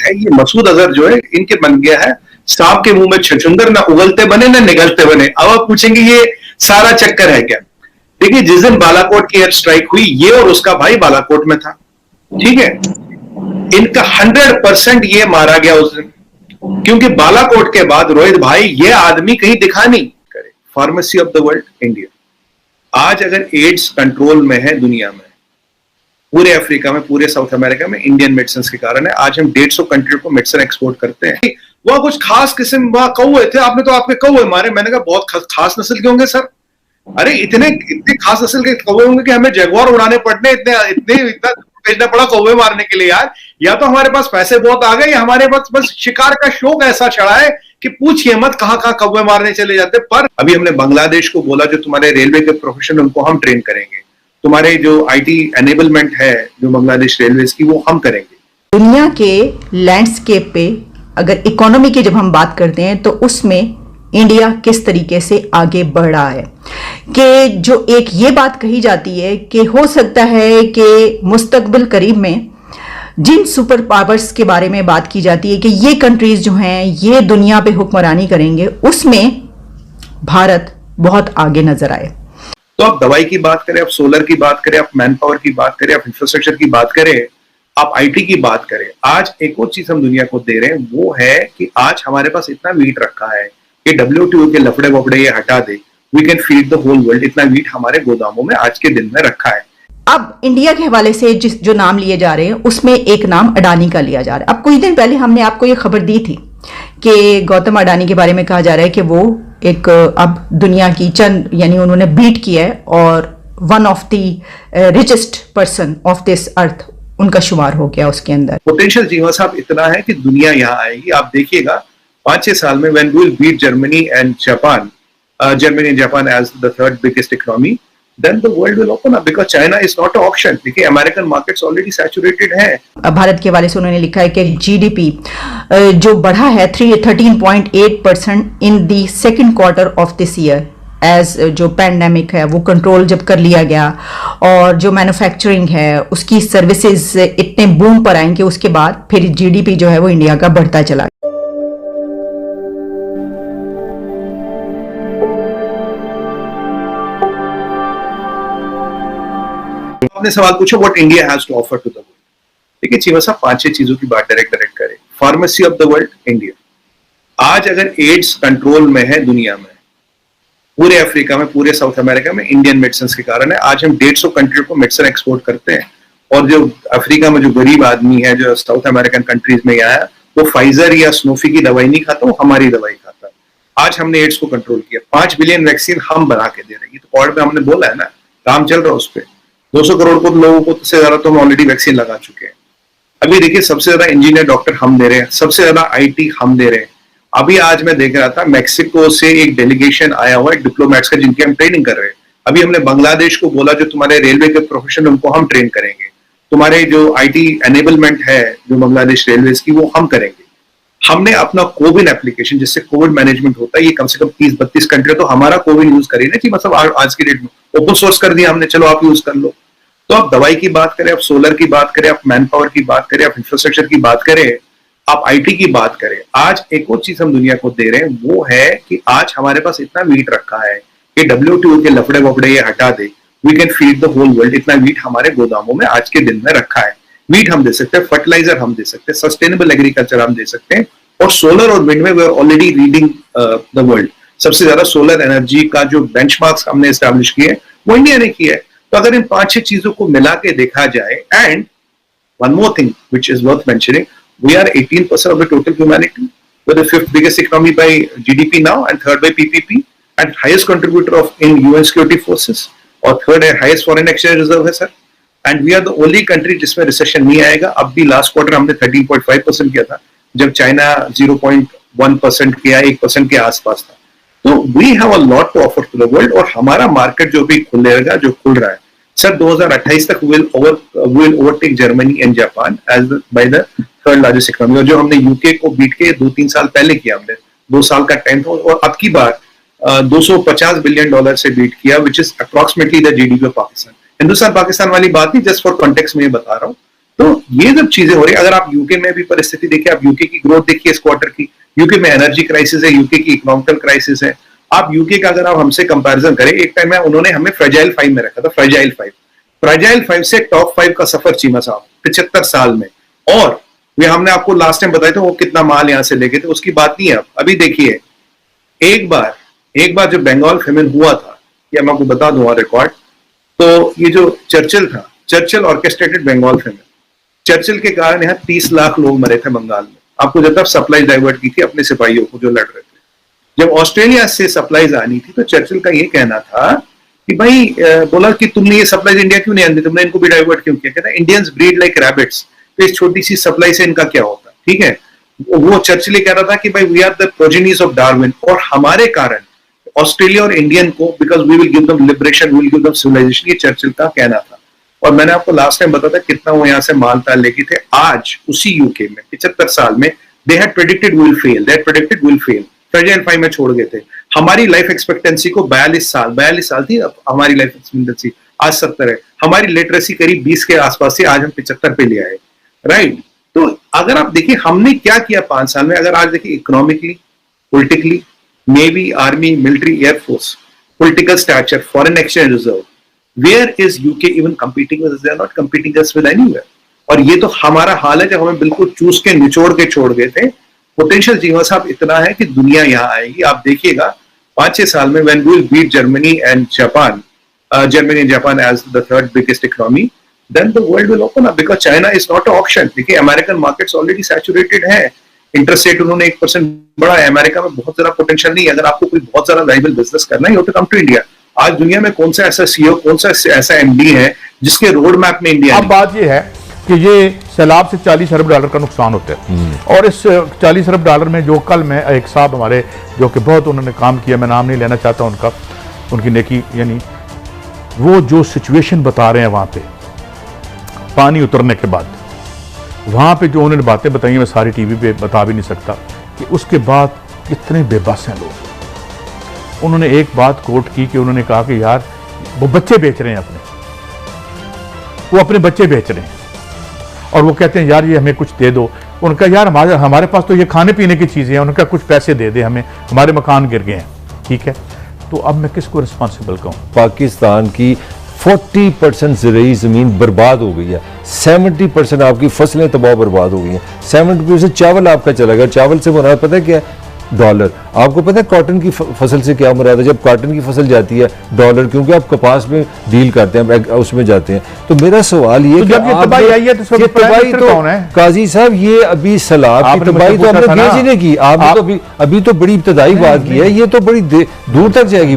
है, ये मसूद अजहर जो है इनके बन गया है सांप के मुंह में छछूंदर, ना उगलते बने ना निगलते बने। अब आप पूछेंगे ये सारा चक्कर है क्या? देखिए, जिस दिन बालाकोट की एयर स्ट्राइक हुई, ये और उसका भाई बालाकोट में था, ठीक है। इनका 100% ये मारा गया उस दिन, क्योंकि बालाकोट के बाद रोहित भाई ये आदमी कहीं दिखा नहीं करे। Pharmacy of the world India. आज अगर एड्स कंट्रोल में है दुनिया में, पूरे अफ्रीका में, पूरे साउथ अमेरिका में, इंडियन मेडिसिन के कारण है। आज हम 150 कंट्री को मेडिसिन एक्सपोर्ट करते हैं। वह कुछ खास किस्म वह कौवे थे, आपने तो आपके कौवे मारे। मैंने कहा बहुत खास नस्ल के होंगे सर। अरे इतने खास नस्ल के कौवे होंगे कि हमें जगुआर उड़ाने पड़ने, इतना भेजना पड़ा कौवे मारने के लिए यार। या तो हमारे पास पैसे बहुत आ गए, या हमारे पास बस शिकार का शौक ऐसा चढ़ा है कि पूछिए मत कहां कहां कौवे मारने चले जाते। पर अभी हमने बांग्लादेश को बोला, जो तुम्हारे रेलवे के प्रोफेशन उनको हम ट्रेन करेंगे, तुम्हारे जो आईटी एनेबलमेंट है जो बांग्लादेश रेलवेज की, वो हम करेंगे। दुनिया के लैंडस्केप पे अगर इकोनॉमी की जब हम बात करते हैं तो उसमें इंडिया किस तरीके से आगे बढ़ रहा है, कि जो एक ये बात कही जाती है कि हो सकता है कि मुस्तकबिल करीब में जिन सुपर पावर्स के बारे में बात की जाती है कि ये कंट्रीज जो हैं ये दुनिया पे हुक्मरानी करेंगे, उसमें भारत बहुत आगे नजर आए। तो आप दवाई की बात करें, आप सोलर की बात करें, आप मैन पावर की बात करें, आप इंफ्रास्ट्रक्चर की बात करें, आप आईटी की बात करें, आज एक और चीज हम दुनिया को दे रहे हैं, वो है कि आज हमारे पास इतना वीट रखा है कि WTO के लफड़े वफड़े ये हटा दे, we can feed the whole world. इतना वीट हमारे गोदामों में आज के दिन में रखा है। अब इंडिया के हवाले से जो नाम लिए जा रहे हैं उसमें एक नाम अडानी का लिया जा रहा है। अब कुछ दिन पहले हमने आपको ये खबर दी थी कि गौतम अडानी के बारे में कहा जा रहा है कि वो एक अब दुनिया की चंद, यानी उन्होंने बीट किया है और one of the richest person of this earth उनका शुमार हो गया उसके अंदर। पोटेंशियल जीवा साहब इतना है कि दुनिया यहाँ आएगी। आप देखिएगा 5-6 साल में when we will beat Germany and Japan, Germany and Japan as the third biggest economy, then the world will open up because China is not an option। देखिए, American markets already saturated है। भारत के हवाले से उन्होंने लिखा है कि GDP जो बढ़ा है 13.8% in the second quarter of this year, as जो पैंडेमिक है वो कंट्रोल जब कर लिया गया और जो मैन्युफैक्चरिंग है उसकी सर्विसेज इतने बूम पर आएंगे, उसके बाद फिर जीडीपी जो है वो इंडिया का बढ़ता चला। आपने सवाल पूछा what India has to offer to the world. देखिए चीमा साहब, 5-6 चीजों की बात डायरेक्ट करें। Pharmacy of the world India. आज अगर एड्स कंट्रोल में है दुनिया में, पूरे अफ्रीका में, पूरे साउथ अमेरिका में, इंडियन मेडिसिन के कारण है। आज हम 150 कंट्री को मेडिसिन एक्सपोर्ट करते हैं। और जो अफ्रीका में जो गरीब आदमी है, जो साउथ अमेरिकन कंट्रीज में आया, वो फाइजर या स्नोफी की दवाई नहीं खाता, वो हमारी दवाई खाता है। आज हमने एड्स को कंट्रोल किया। 5 बिलियन वैक्सीन हम बना के दे रहे हैं। तो पॉइंट में हमने बोला है ना, काम चल रहा है उस पर। 200 करोड़ को लोगों को से ज्यादा तो हम ऑलरेडी वैक्सीन लगा चुके हैं। अभी देखिए, सबसे ज्यादा इंजीनियर डॉक्टर हम दे रहे हैं, सबसे ज्यादा आईटी हम दे रहे हैं। अभी आज मैं देख रहा था, मैक्सिको से एक डेलीगेशन आया हुआ है डिप्लोमेट्स का, जिनकी हम ट्रेनिंग कर रहे हैं। अभी हमने बांग्लादेश को बोला, जो तुम्हारे रेलवे के प्रोफेशन उनको हम ट्रेन करेंगे, तुम्हारे जो आईटी एनेबलमेंट है जो बांग्लादेश रेलवेज की, वो हम करेंगे। हमने अपना कोविन एप्लीकेशन, जिससे कोविड मैनेजमेंट होता है, ये कम से कम 30-32 कंट्री, तो हमारा कोविन यूज करिए ना जी। मतलब आज की डेट में ओपन सोर्स कर दिया हमने, चलो आप यूज कर लो। तो आप दवाई की बात करें, आप सोलर की बात करें, आप मैन पावर की बात करें, आप इंफ्रास्ट्रक्चर की बात करें, आप आईटी की बात करें, आज एक और चीज हम दुनिया को दे रहे हैं, वो है कि आज हमारे पास इतना वीट रखा है कि WTO के लफड़े वफड़े ये हटा दे, we can feed the whole world. इतना वीट हमारे गोदामों में आज के दिन में रखा है। वीट हम दे सकते हैं, फर्टिलाइजर हम दे सकते हैं, सस्टेनेबल एग्रीकल्चर हम दे सकते हैं, और सोलर और विंड में we are already leading the world. सबसे ज्यादा सोलर एनर्जी का जो बेंचमार्क्स हमने एस्टैब्लिश किए हैं, वो इंडिया ने किया है। तो अगर इन 5-6 चीजों को मिला के देखा जाए, and one more thing which is worth mentioning, we are 18% of the total humanity. We're the 5th biggest economy by GDP now, and 3rd by PPP, and highest contributor of in UN security forces, और 3rd highest foreign exchange reserve है sir. And we are the only country जिसमें recession नहीं आएगा। अब भी last quarter हमने 13.5% किया था, जब चाइना 0.1% किया, 1% के आसपास था। तो we have a lot to offer to the world, और हमारा मार्केट जो भी खुलेगा, जो खुल रहा है सर, 2028 तक will overtake Germany and Japan as by the third largest economy. और जो हमने यूके को बीट के 2-3 साल पहले किया, हमने 2 साल का टाइम था, और अब की बार $250 बिलियन से बीट किया, which is approximately the GDP of Pakistan. Hindustan Pakistan वाली बात नहीं, जस्ट फॉर कॉन्टेक्स्ट में ये बता रहा हूँ। तो ये जब चीजें हो रही है, अगर आप यूके में भी परिस्थिति देखिए, आप यूके की ग्रोथ देखिए इस क्वार्टर की, यूके में एनर्जी क्राइसिस है, यूके की इकोनॉमिकल क्राइसिस है। आप यूके का अगर आप हमसे कंपैरिजन करें, एक टाइम में उन्होंने हमें फ्रेजाइल 5 में रखा था, फ्रेजाइल 5 से टॉप 5 का सफर चीमा साहब 75 साल में। और ये हमने आपको लास्ट टाइम बताया था वो कितना माल यहां से लेके थे, उसकी बात नहीं है। अभी देखिए, एक बार जब बंगाल फेमिन हुआ था, या मैं आपको बता दूं रिकॉर्ड, तो ये जो चर्चिल था, Churchill orchestrated Bengal famine, Churchill के कारण यहाँ 30 लाख लोग मरे थे बंगाल में। आपको जब तक सप्लाई डाइवर्ट की थी अपने सिपाहियों को जो लड़ रहे थे। जब ऑस्ट्रेलिया से सप्लाईज आनी थी तो चर्चिल का ये कहना था कि भाई बोला कि तुमने ये सप्लाईज इंडिया क्यों नहीं आनी, तुमने इनको भी डाइवर्ट क्यों किया? कहता इंडियंस ब्रीड लाइक रैबिट्स, तो इस छोटी सी सप्लाई से इनका क्या होता? ठीक है, वो चर्चिल कह रहा था कि भाई we are the progenies of Darwin, और हमारे कारण ऑस्ट्रेलिया और इंडियन को, because we will give them liberation, we will give them civilisation, ये चर्चिल का कहना था। और मैंने आपको लास्ट टाइम बताया था कितना वो यहां से माल ताल लेके थे। आज उसी यूके में 75 साल में they had predicted will fail, they had predicted will fail, fragile 5 में छोड़ गए थे। हमारी लाइफ एक्सपेक्टेंसी को 42 साल थी हमारी लाइफ एक्सपेक्टेंसी, आज 70 है। हमारी लिटरेसी करीब 20 के आसपास थी, आज हम 75 पे ले आए, राइट। तो अगर आप देखिए हमने क्या किया 5 साल में, अगर आज देखिए economically, politically, navy, army, military, air force, political stature, foreign exchange reserve, where is UK even competing with us? They are not competing us with anywhere. और ये तो हमारा हाल है जब हमें बिल्कुल चूस के निचोड़ के छोड़ गए थे। पोटेंशियल जीवा साहब इतना है कि दुनिया यहाँ आएगी, आप देखिएगा 5-6 साल में when we will beat Germany and Japan as the third biggest economy, then the world will open up because China is not an option. देखिए अमेरिकन मार्केट्स ऑलरेडी सैचुरेटेड है, इंटरेस्ट रेट उन्होंने 1% बढ़ा है। अमेरिका में बहुत ज्यादा potential नहीं है। अगर आपको कोई बहुत ज्यादा वाइबल बिजनेस करना है, you have to come to India. आज दुनिया में कौन सा ऐसा सीईओ, कौन सा ऐसा एमडी है जिसके रोड मैप में इंडिया? अब बात ये है कि ये सैलाब से 40 अरब डॉलर का नुकसान होता है, और इस 40 अरब डॉलर में जो कल में एक साहब हमारे जो कि बहुत उन्होंने काम किया, मैं नाम नहीं लेना चाहता उनका, उनकी नेकी, यानी वो जो सिचुएशन बता रहे हैं वहाँ पे पानी उतरने के बाद, वहाँ पे जो उन्होंने बातें बताई मैं सारी टीवी पे बता भी नहीं सकता कि उसके बाद कितने बेबस हैं लोग। उन्होंने एक बात कोट की कि उन्होंने कहा कि यार वो बच्चे बेच रहे हैं वो अपने बच्चे बेच रहे हैं, और वो कहते हैं यार ये हमें कुछ दे दो। उनका यार हमारे पास तो ये खाने पीने की चीज़ें हैं, उनका कुछ पैसे दे दे हमें, हमारे मकान गिर गए हैं, ठीक है। तो अब मैं किसको रिस्पॉन्सिबल कहूँ? पाकिस्तान की 40% ज़रूरी ज़मीन बर्बाद हो गई है, 70% आपकी फसलें तबाह बर्बाद हो गई हैं, 70% चावल आपका चला गया। चावल से मुराद पता है क्या है? डॉलर। आपको पता है कॉटन की फसल से क्या मुराद है? जब कॉटन की फसल जाती है डॉलर, क्योंकि आप कपास में डील करते हैं, उसमें जाते हैं। तो मेरा सवाल ये, तो जब ये तबाही आई है तो सब तबाही तो कौन है? काजी साहब, ये अभी सैलाब की तबाही तो हमने भेज ही नहीं की। आपने तो अभी तो बड़ी इब्तदाई बात की है, ये तो बड़ी दूर तक जाएगी।